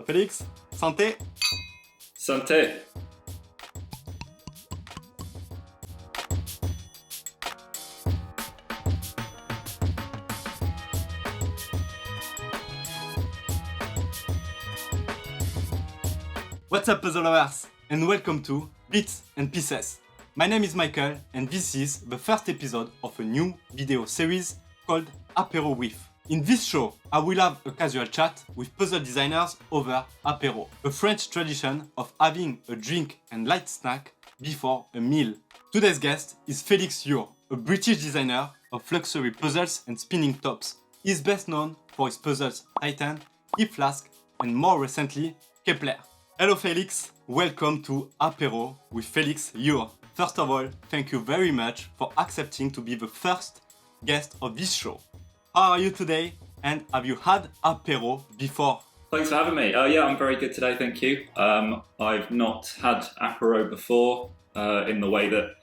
Félix, santé. Santé. What's up, puzzle lovers, and welcome to Bits and Pieces. My name is Michael, and this is the first episode of a new video series called Apero With. In this show, I will have a casual chat with puzzle designers over apéro, a French tradition of having a drink and light snack before a meal. Today's guest is Felix Ure, a British designer of luxury puzzles and spinning tops. He's best known for his puzzles Titan, E-Flask, and more recently, Kepler. Hello Felix, welcome to Apero with Felix Ure. First of all, thank you very much for accepting to be the first guest of this show. How are you today, and have you had apéro before? Thanks for having me. Yeah, I'm very good today, thank you. I've not had apéro before in the way that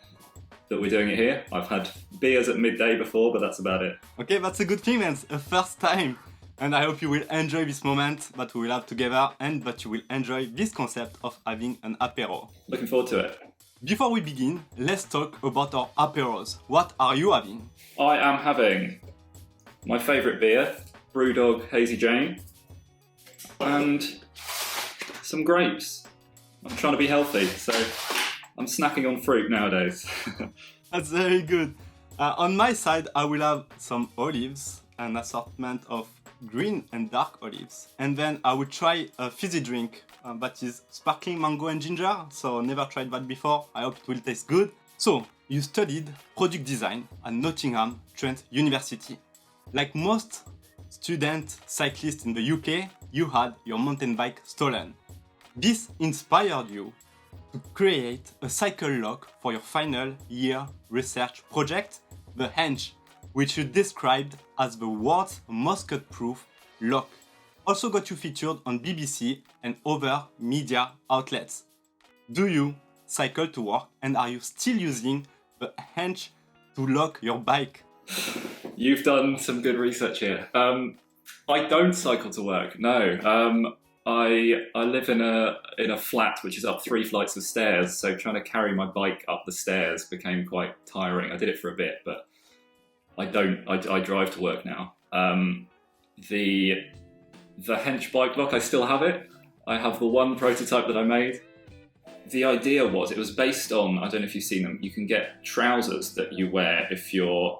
we're doing it here. I've had beers at midday before, but that's about it. Okay, that's a good thing, man. A first time. And I hope you will enjoy this moment that we will have together and that you will enjoy this concept of having an apéro. Looking forward to it. Before we begin, let's talk about our apéros. What are you having? I am having my favourite beer, Brewdog Hazy Jane, and some grapes. I'm trying to be healthy, so I'm snacking on fruit nowadays. That's very good. On my side, I will have some olives, an assortment of green and dark olives. And then I will try a fizzy drink that is sparkling mango and ginger, so never tried that before. I hope it will taste good. So, you studied product design at Nottingham Trent University. Like most student cyclists in the UK, you had your mountain bike stolen. This inspired you to create a cycle lock for your final year research project, the Henge, which you described as the world's most cut-proof lock. Also got you featured on BBC and other media outlets. Do you cycle to work, and are you still using the Henge to lock your bike? You've done some good research here. I don't cycle to work, no. I live in a flat which is up 3 flights of stairs, so trying to carry my bike up the stairs became quite tiring. I did it for a bit, but I drive to work now. The Hench bike lock, I still have it. I have the one prototype that I made. The idea was, it was based on, I don't know if you've seen them, you can get trousers that you wear if you're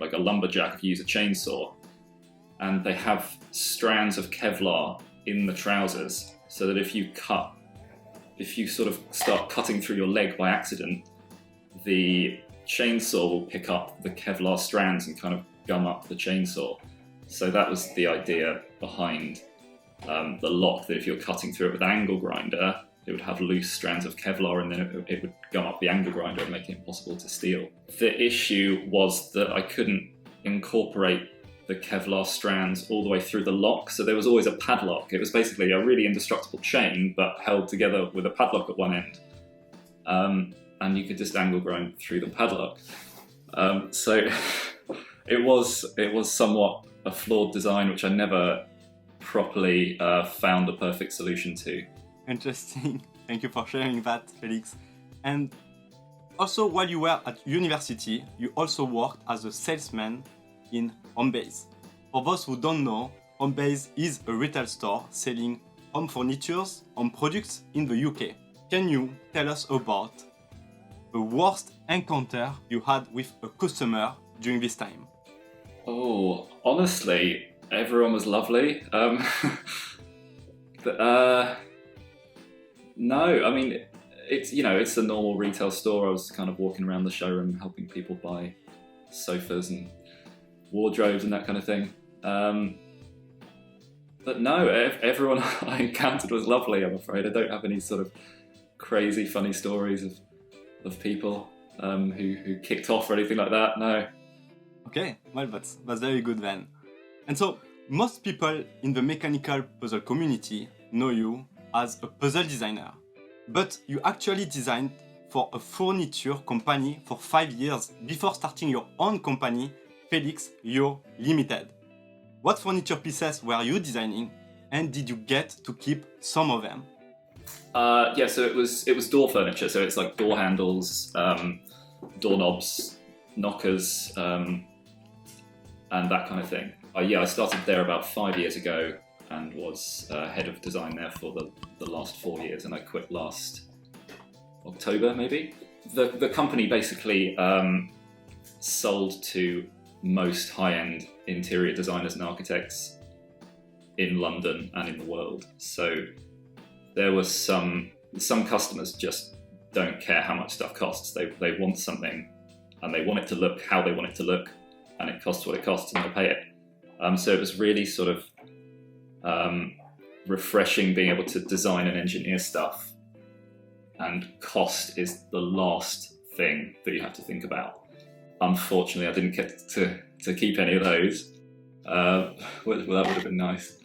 like a lumberjack, if you use a chainsaw. And they have strands of Kevlar in the trousers, so that if you sort of start cutting through your leg by accident, the chainsaw will pick up the Kevlar strands and kind of gum up the chainsaw. So that was the idea behind the lock, that if you're cutting through it with an angle grinder, it would have loose strands of Kevlar, and then it would gum up the angle grinder and make it impossible to steal. The issue was that I couldn't incorporate the Kevlar strands all the way through the lock, so there was always a padlock. It was basically a really indestructible chain, but held together with a padlock at one end. And you could just angle grind through the padlock. So it was somewhat a flawed design, which I never properly found a perfect solution to. Interesting. Thank you for sharing that, Felix. And also, while you were at university, you also worked as a salesman in Homebase. For those who don't know, Homebase is a retail store selling home furniture, home products in the UK. Can you tell us about the worst encounter you had with a customer during this time? Oh, honestly, everyone was lovely. No, I mean, it's a normal retail store. I was kind of walking around the showroom helping people buy sofas and wardrobes and that kind of thing. But no, everyone I encountered was lovely, I'm afraid. I don't have any sort of crazy funny stories of people who kicked off or anything like that, no. Okay, well, that's very good then. And so, most people in the mechanical puzzle community know you as a puzzle designer, but you actually designed for a furniture company for 5 years before starting your own company, Felix Ure Limited. What furniture pieces were you designing, and did you get to keep some of them? Yeah, so it was door furniture, so it's like door handles, doorknobs, knockers, and that kind of thing. I started there about 5 years ago and was head of design there for the last 4 years, and I quit last October, maybe. The company basically sold to most high-end interior designers and architects in London and in the world. So there was some customers just don't care how much stuff costs. They want something and they want it to look how they want it to look, and it costs what it costs and they'll pay it. So it was really sort of refreshing being able to design and engineer stuff, and cost is the last thing that you have to think about. Unfortunately, I didn't get to keep any of those. Well, that would have been nice.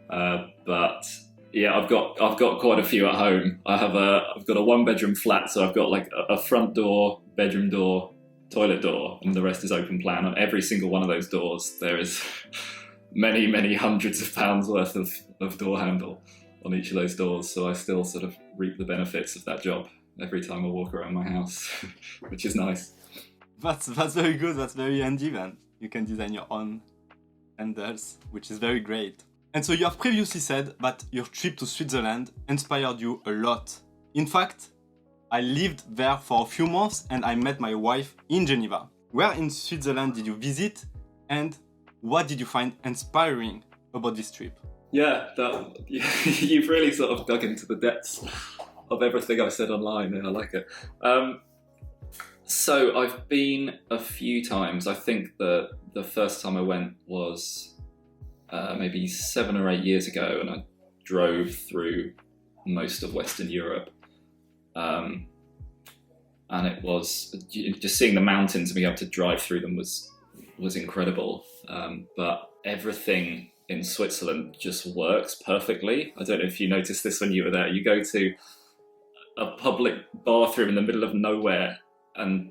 But yeah, I've got quite a few at home. I've got a 1-bedroom flat, so I've got like a front door, bedroom door, toilet door, and the rest is open plan. On every single one of those doors, there is many hundreds of pounds worth of door handle on each of those doors. So I still sort of reap the benefits of that job every time I walk around my house, which is nice. That's very good. That's very handy then. You can design your own handles, which is very great. And so you have previously said that your trip to Switzerland inspired you a lot. In fact, I lived there for a few months and I met my wife in Geneva. Where in Switzerland did you visit, and what did you find inspiring about this trip? Yeah, you've really sort of dug into the depths of everything I've said online, and I like it. So I've been a few times. I think the first time I went was maybe 7 or 8 years ago, and I drove through most of Western Europe. And it was just seeing the mountains and being able to drive through them was incredible. But everything in Switzerland just works perfectly. I don't know if you noticed this when you were there. You go to a public bathroom in the middle of nowhere, and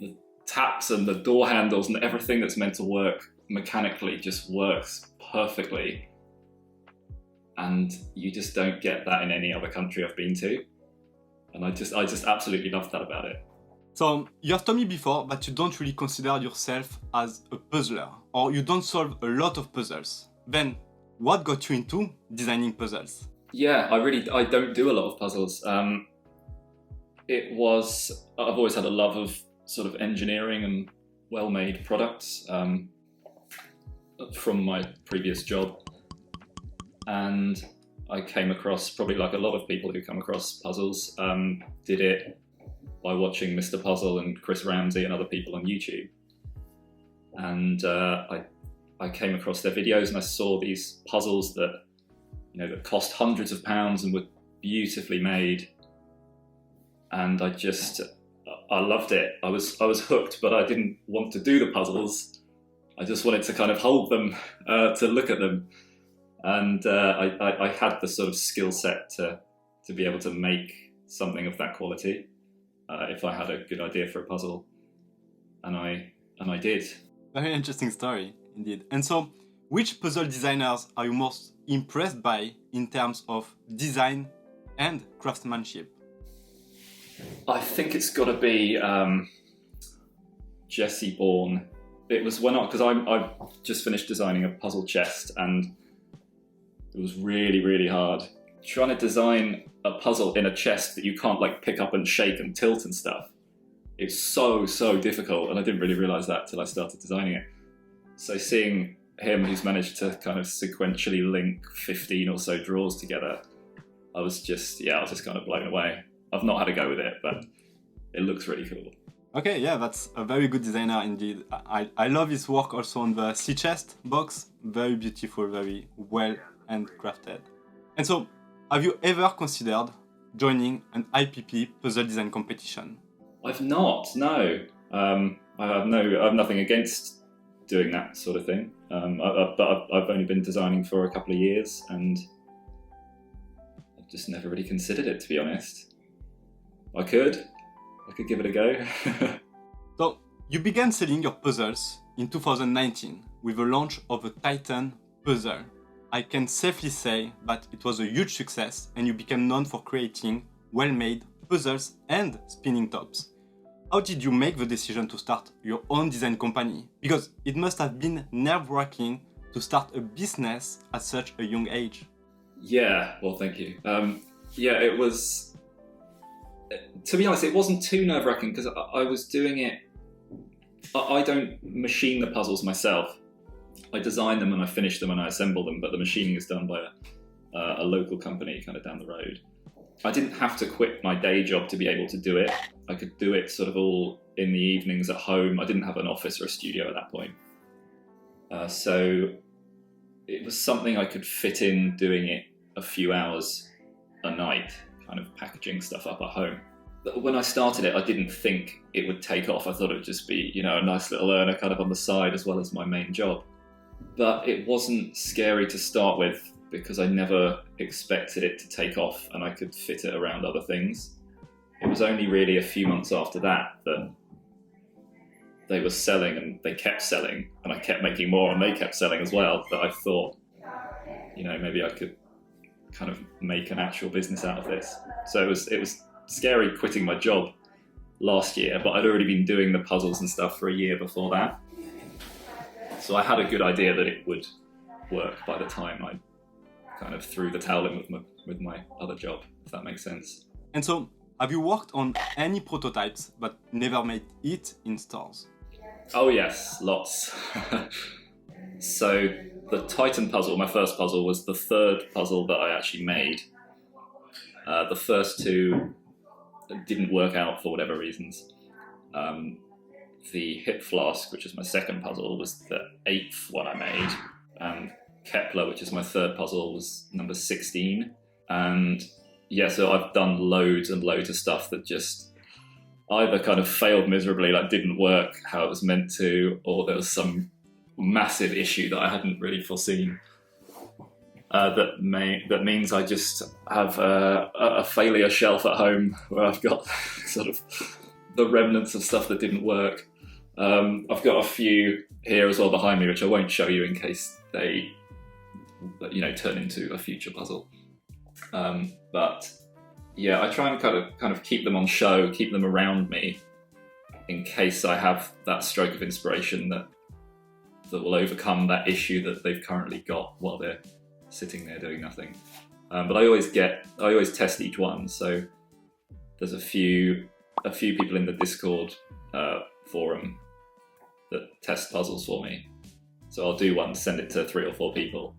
the taps and the door handles and everything that's meant to work mechanically just works perfectly. And you just don't get that in any other country I've been to. And I just absolutely love that about it. So you have told me before that you don't really consider yourself as a puzzler, or you don't solve a lot of puzzles. Then what got you into designing puzzles? Yeah, I don't do a lot of puzzles. I've always had a love of sort of engineering and well-made products from my previous job. And I came across, probably like a lot of people who come across puzzles, did it by watching Mr. Puzzle and Chris Ramsey and other people on YouTube. And I came across their videos and I saw these puzzles that cost hundreds of pounds and were beautifully made. And I loved it. I was hooked, but I didn't want to do the puzzles. I just wanted to kind of hold them, to look at them. And I had the sort of skill set to be able to make something of that quality if I had a good idea for a puzzle, and I did. Very interesting story, indeed. And so, which puzzle designers are you most impressed by in terms of design and craftsmanship? I think it's got to be Jesse Bourne. It was because I just finished designing a puzzle chest, and it was really hard trying to design a puzzle in a chest that you can't like pick up and shake and tilt and stuff. It's so difficult, and I didn't really realize that till I started designing it. So seeing him, who's managed to kind of sequentially link 15 or so drawers together, I was just kind of blown away. I've not had a go with it, but it looks really cool. Okay, yeah, that's a very good designer indeed. I love his work also on the sea chest box. Very beautiful, very well handcrafted. And so, have you ever considered joining an IPP puzzle design competition? I've not, no. I have nothing against doing that sort of thing. But I've only been designing for a couple of years, and I've just never really considered it, to be honest. I could give it a go. So, you began selling your puzzles in 2019 with the launch of a Titan puzzle. I can safely say that it was a huge success and you became known for creating well-made puzzles and spinning tops. How did you make the decision to start your own design company? Because it must have been nerve-wracking to start a business at such a young age. Yeah, well, thank you. Yeah, it was, to be honest, it wasn't too nerve-wracking because I was doing it, I don't machine the puzzles myself. I design them and I finish them and I assemble them, but the machining is done by a local company kind of down the road. I didn't have to quit my day job to be able to do it. I could do it sort of all in the evenings at home. I didn't have an office or a studio at that point. So it was something I could fit in doing it a few hours a night, kind of packaging stuff up at home. But when I started it, I didn't think it would take off. I thought it would just be, you know, a nice little earner kind of on the side as well as my main job. But it wasn't scary to start with because I never expected it to take off and I could fit it around other things. It was only really a few months after that that they were selling and they kept selling and I kept making more and they kept selling as well, that I thought, you know, maybe I could kind of make an actual business out of this. So it was scary quitting my job last year, but I'd already been doing the puzzles and stuff for a year before that. So I had a good idea that it would work by the time I kind of threw the towel in with my other job, if that makes sense. And so, have you worked on any prototypes but never made it in stores? Oh yes, lots. So the Titan puzzle, my first puzzle, was the third puzzle that I actually made. The first two didn't work out for whatever reasons. The Hip Flask, which is my second puzzle, was the 8th one I made. And Kepler, which is my third puzzle, was number 16. And yeah, so I've done loads and loads of stuff that just either kind of failed miserably, like didn't work how it was meant to, or there was some massive issue that I hadn't really foreseen. That means I just have a failure shelf at home where I've got sort of the remnants of stuff that didn't work. I've got a few here as well behind me, which I won't show you in case they, you know, turn into a future puzzle. But yeah, I try and kind of keep them on show, keep them around me, in case I have that stroke of inspiration that will overcome that issue that they've currently got while they're sitting there doing nothing. But I always test each one. So there's a few people in the Discord forum that test puzzles for me. So I'll do one, send it to 3 or 4 people,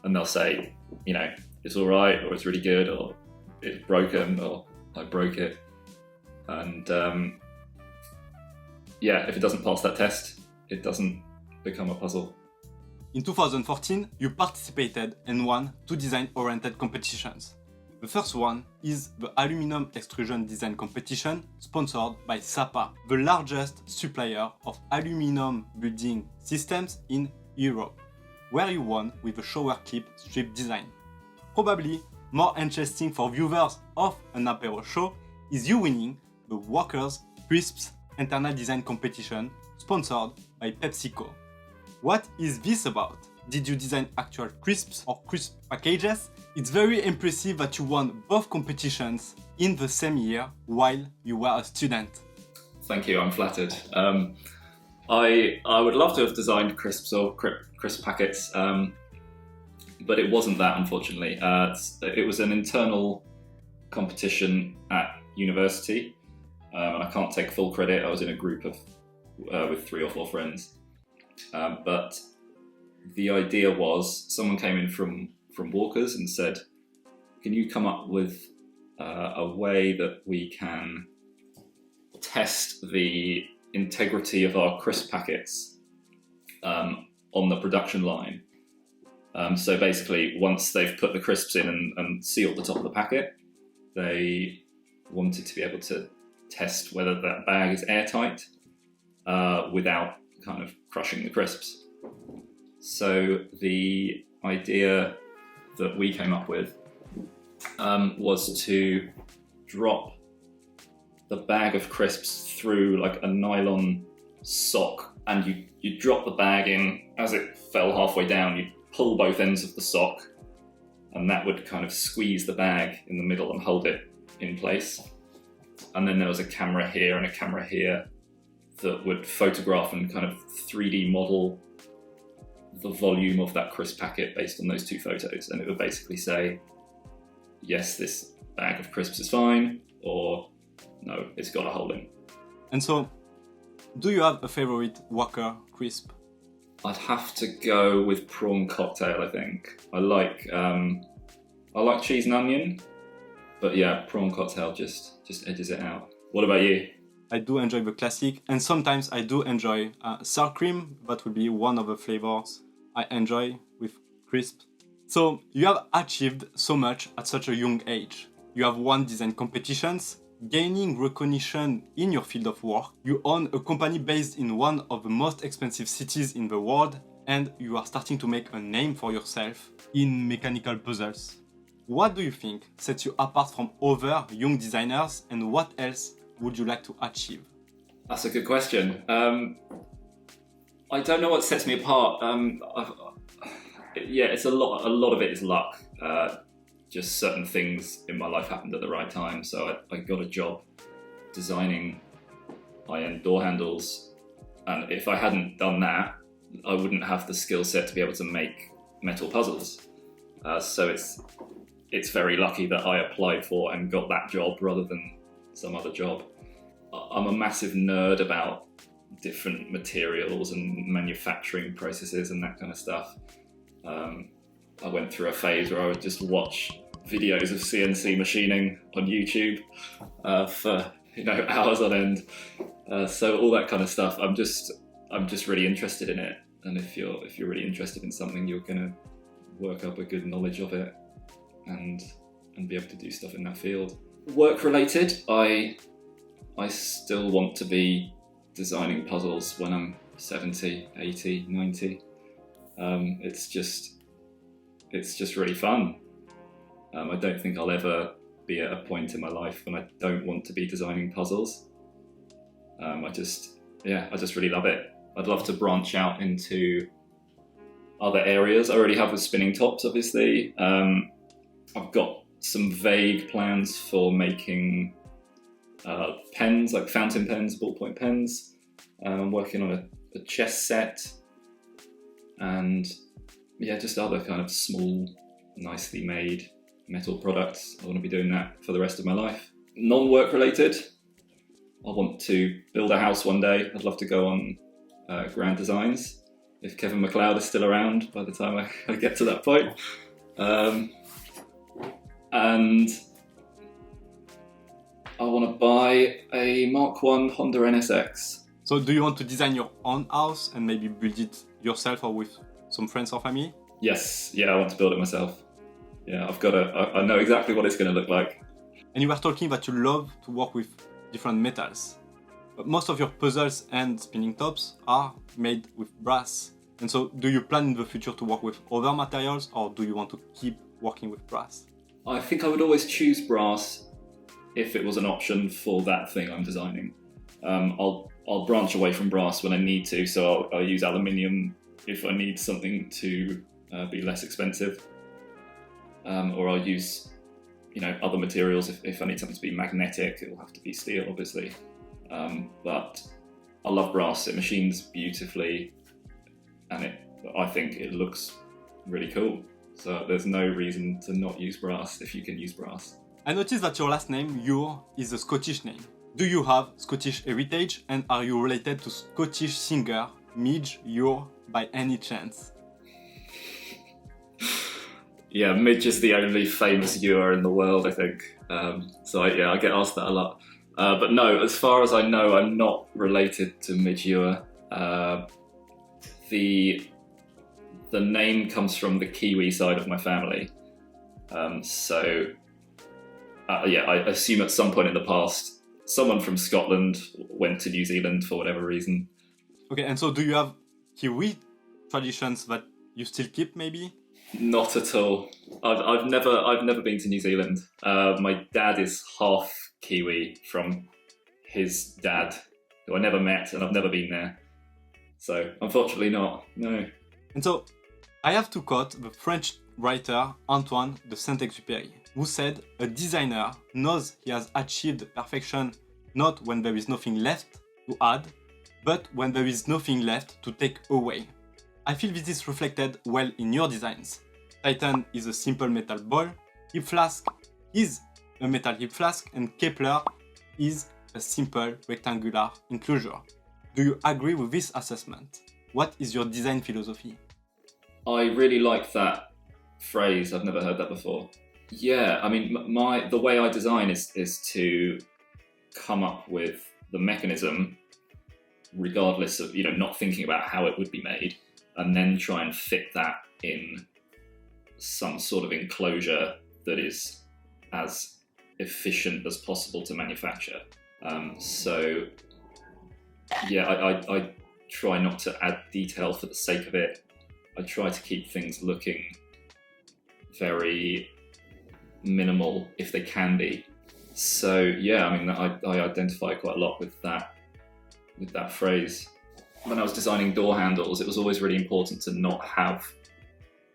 and they'll say, you know, it's all right, or it's really good, or it's broken, or I broke it. And yeah, if it doesn't pass that test, it doesn't become a puzzle. In 2014, you participated and won 2 design-oriented competitions. The first one is the Aluminum Extrusion Design Competition, sponsored by SAPA, the largest supplier of aluminum building systems in Europe, where you won with a shower clip strip design. Probably more interesting for viewers of an apéro show is you winning the Walker's Crisps Internal Design Competition, sponsored by PepsiCo. What is this about? Did you design actual crisps or crisp packages? It's very impressive that you won both competitions in the same year while you were a student. Thank you, I'm flattered. I would love to have designed crisps or crisp packets, but it wasn't that, unfortunately. It was an internal competition at university, and I can't take full credit. I was in a group of with 3 or 4 friends, but the idea was someone came in from Walker's and said, can you come up with a way that we can test the integrity of our crisp packets on the production line? So basically, once they've put the crisps in and sealed the top of the packet, they wanted to be able to test whether that bag is airtight without kind of crushing the crisps. So the idea that we came up with was to drop the bag of crisps through like a nylon sock, and you drop the bag in. As it fell halfway down, you pull both ends of the sock, and that would kind of squeeze the bag in the middle and hold it in place. And then there was a camera here and a camera here that would photograph and kind of 3D model the volume of that crisp packet based on those two photos. And it would basically say, yes, this bag of crisps is fine, or no, it's got a hole in. And so, do you have a favorite Walker crisp? I'd have to go with prawn cocktail, I think. I like cheese and onion, but yeah, prawn cocktail just edges it out. What about you? I do enjoy the classic, and sometimes I do enjoy sour cream. That would be one of the flavors I enjoy with crisp. So you have achieved so much at such a young age. You have won design competitions, gaining recognition in your field of work. You own a company based in one of the most expensive cities in the world, and you are starting to make a name for yourself in mechanical puzzles. What do you think sets you apart from other young designers, and what else would you like to achieve? That's a good question. I don't know what sets me apart. It's a lot of it is luck. Just certain things in my life happened at the right time. So I got a job designing high-end door handles, and if I hadn't done that, I wouldn't have the skill set to be able to make metal puzzles. So it's very lucky that I applied for and got that job rather than some other job. I'm a massive nerd about different materials and manufacturing processes and that kind of stuff. I went through a phase where I would just watch videos of CNC machining on YouTube for hours on end. So all that kind of stuff, I'm just really interested in it. And if you're really interested in something, you're gonna work up a good knowledge of it and be able to do stuff in that field. Work related, I still want to be designing puzzles when I'm 70, 80, 90. It's just really fun. I don't think I'll ever be at a point in my life when I don't want to be designing puzzles. I just really love it. I'd love to branch out into other areas. I already have the spinning tops, obviously. I've got some vague plans for making pens, like fountain pens, ballpoint pens. I'm working on a chess set, and just other kind of small, nicely made metal products. I want to be doing that for the rest of my life. Non-work related, I want to build a house one day. I'd love to go on Grand Designs, if Kevin MacLeod is still around by the time I get to that point. And I want to buy a Mark 1 Honda NSX. So do you want to design your own house and maybe build it yourself or with some friends or family? Yes, I want to build it myself. Yeah, I know exactly what it's going to look like. And you were talking that you love to work with different metals. But most of your puzzles and spinning tops are made with brass. And so do you plan in the future to work with other materials, or do you want to keep working with brass? I think I would always choose brass if it was an option for that thing I'm designing. I'll branch away from brass when I need to, so I'll use aluminium if I need something to be less expensive, or I'll use other materials if I need something to be magnetic. It'll have to be steel, obviously, but I love brass. It machines beautifully, and I think it looks really cool. So there's no reason to not use brass if you can use brass. I noticed that your last name, Ure, is a Scottish name. Do you have Scottish heritage, and are you related to Scottish singer Midge Ure by any chance? Yeah, Midge is the only famous Ure in the world, I think. I get asked that a lot. But no, as far as I know, I'm not related to Midge Ure. The name comes from the Kiwi side of my family. I assume at some point in the past, someone from Scotland went to New Zealand for whatever reason. Okay, and so do you have Kiwi traditions that you still keep, maybe? Not at all. I've never been to New Zealand. My dad is half Kiwi from his dad, who I never met, and I've never been there. So unfortunately not. No. And so, I have to quote the French writer Antoine de Saint-Exupéry, who said, "A designer knows he has achieved perfection not when there is nothing left to add, but when there is nothing left to take away." I feel this is reflected well in your designs. Titan is a simple metal ball, Hip Flask is a metal hip flask, and Kepler is a simple rectangular enclosure. Do you agree with this assessment? What is your design philosophy? I really like that phrase. I've never heard that before. Yeah, I mean, the way I design is to come up with the mechanism, regardless of not thinking about how it would be made, and then try and fit that in some sort of enclosure that is as efficient as possible to manufacture. So yeah, I try not to add detail for the sake of it. I try to keep things looking very minimal if they can be. So yeah, I mean, I identify quite a lot with that phrase. When I was designing door handles, it was always really important to not have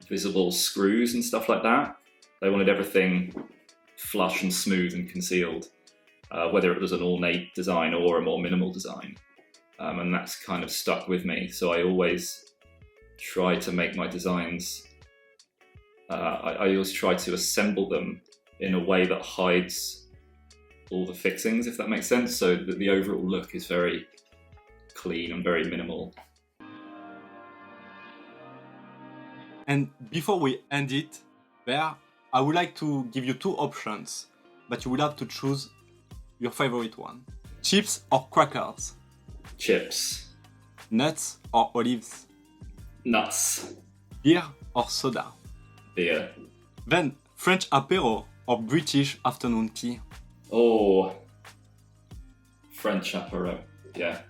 visible screws and stuff like that. They wanted everything flush and smooth and concealed, whether it was an ornate design or a more minimal design. And that's kind of stuck with me. So I always try to make my designs, I always try to assemble them in a way that hides all the fixings, if that makes sense, so that the overall look is very clean and very minimal. And before we end it there, I would like to give you two options, but you will have to choose your favorite one. Chips or crackers? Chips. Nuts or olives? Nuts. Beer or soda? Beer. Then French apéro or British afternoon tea? Oh, French apéro. Yeah.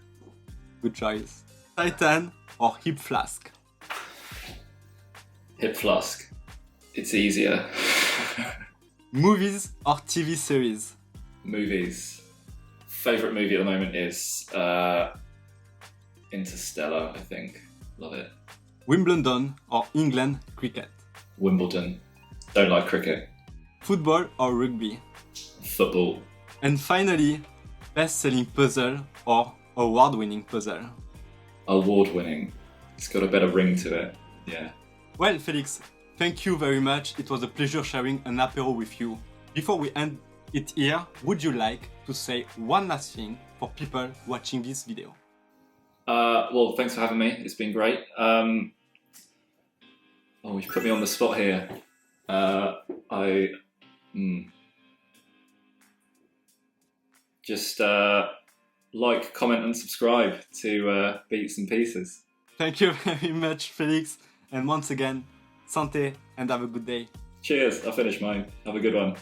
Good choice. Titan or Hip Flask? Hip Flask. It's easier. Movies or TV series? Movies. Favourite movie at the moment is Interstellar, I think. Love it. Wimbledon or England cricket? Wimbledon. Don't like cricket. Football or rugby? Football. And finally, best-selling puzzle or award-winning puzzle? Award-winning. It's got a better ring to it. Yeah. Well, Felix, thank you very much. It was a pleasure sharing an apéro with you. Before we end it here, would you like to say one last thing for people watching this video? Well, thanks for having me. It's been great. Oh, you put me on the spot here. Just like, comment and subscribe to Beats and Pieces. Thank you very much, Felix. And once again, santé and have a good day. Cheers. I'll finish mine. Have a good one.